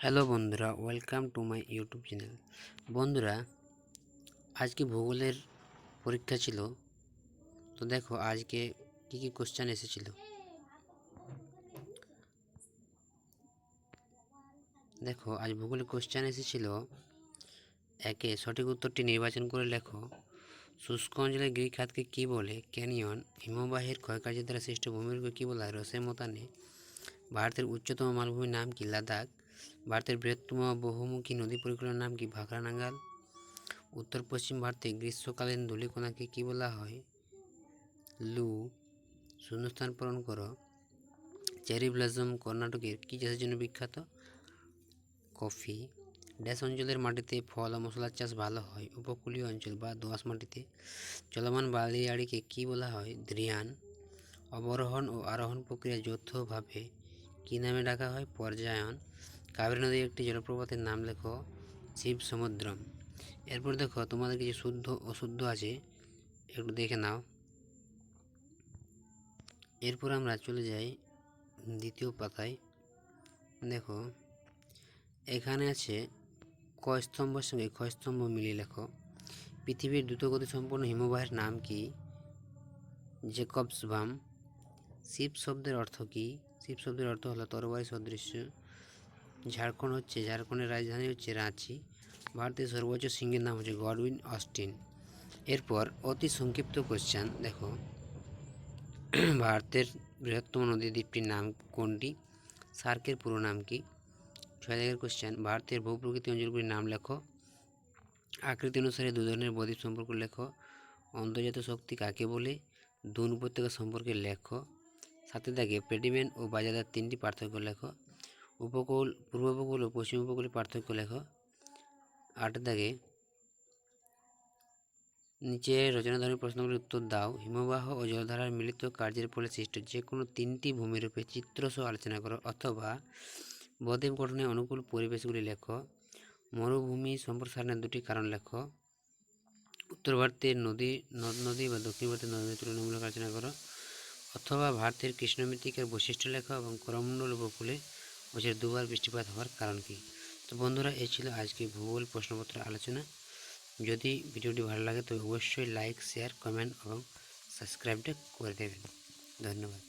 Hello বন্ধুরা, welcome to my YouTube channel. বন্ধুরা, আজকে ভূগোলের পরীক্ষা ছিল। তো দেখো আজকে কী কী কোশ্চেন এসেছিল। দেখো আজ ভূগোলের কোশ্চেন এসেছিল। একে সঠিক উত্তরটি নির্বাচন করে লেখো। শুষ্ক অঞ্চলের গ্রিক খাতকে কী বলে? ক্যানিয়ন। হিমবাহের ক্ষয়কার্যের দ্বারা সৃষ্ট ভূমিরূপকে কী বলা হয়? রসের মতানে। ভারতের উচ্চতম মালভূমির নাম কি? লাদাখ। ভারতের বৃহত্তম বহুমুখী নদী পরিকল্পনার নাম কি? ভাখরানাগাল। উত্তর পশ্চিম ভারতে গ্রীষ্মকালীন ধূলিকণাকে কী বলা হয়? লু। শূন্যস্থান পূরণ করো। চেরি ব্লসম কর্ণাটকের কী চাষের জন্য বিখ্যাত? কফি। ড্যাশ অঞ্চলের মাটিতে ফল ও মশলার চাষ ভালো হয়? উপকূলীয় অঞ্চল বা দোআঁশ মাটিতে। চলমান বালিয়াড়িকে কী বলা হয়? ধ্রিয়ান। অবরোহণ ও আরোহণ প্রক্রিয়া যৌথভাবে কী নামে ডাকা হয়? পর্যায়ন। কাবেরী নদীর একটি জলপ্রপাতের নাম লেখো। শিব সমুদ্রম। এরপর দেখো তোমাদের কিছু শুদ্ধ অশুদ্ধ আছে, একটু দেখে নাও। এরপর আমরা চলে যাই দ্বিতীয় পাতায়। দেখো এখানে আছে ক স্তম্ভের সঙ্গে খ স্তম্ভ মিলিয়ে লেখো। পৃথিবীর দ্রুতগতি সম্পন্ন হিমবাহের নাম কি? জেকবসবার্ম। শিব শব্দের অর্থ কী? শিব শব্দের অর্থ হলো তরবারি সদৃশ্য। ঝাড়খণ্ডের রাজধানী হচ্ছে রাঁচি। ভারতের সর্বোচ্চ সিংহের নাম হচ্ছে গডউইন অস্টিন। এরপর অতি সংক্ষিপ্ত কোশ্চেন দেখো। ভারতের বৃহত্তম নদী দ্বীপটির নাম কোনটি? সার্কের পুরো নাম কি? 6 জায়গার কোশ্চেন। ভারতের ভূপ্রকৃতি অঞ্চলগুলির নাম লেখো। আকৃতি অনুসারে দু ধরনের বদ্বীপ সম্পর্ক লেখো। অন্তর্জাত শক্তি কাকে বলে? দুন উপত্যকা সম্পর্কে লেখো। 7 দাগে পেডিমেন্ট ও বাজাদার তিনটি পার্থক্য লেখো। উপকূল, পূর্ব উপকূল ও পশ্চিম উপকূলের পার্থক্য লেখো। 8 দাগে নিচে রচনাধর্মী প্রশ্নগুলির উত্তর দাও। হিমবাহ ও জলধারার মিলিত কার্যের ফলে সৃষ্ট যে কোনো তিনটি ভূমিরূপে চিত্রসহ আলোচনা করো, অথবা বদ্বীপ গঠনে অনুকূল পরিবেশগুলি লেখো। মরুভূমি সম্প্রসারণের দুটি কারণ লেখো। উত্তর ভারতের নদ নদী বা দক্ষিণ ভারতের নদ নদী তুলনামূলক আলোচনা করো, অথবা ভারতের কৃষ্ণ মৃত্তিকার বৈশিষ্ট্য লেখো এবং করমণ্ডল উপকূলে বছরে দুবার বৃষ্টিপাত হওয়ার কারণ কী। তো বন্ধুরা, এই ছিল আজকে ভূগোল প্রশ্নপত্রের আলোচনা। যদি ভিডিওটি ভালো লাগে তবে অবশ্যই লাইক, শেয়ার, কমেন্ট এবং সাবস্ক্রাইবটা করে দেবেন। ধন্যবাদ।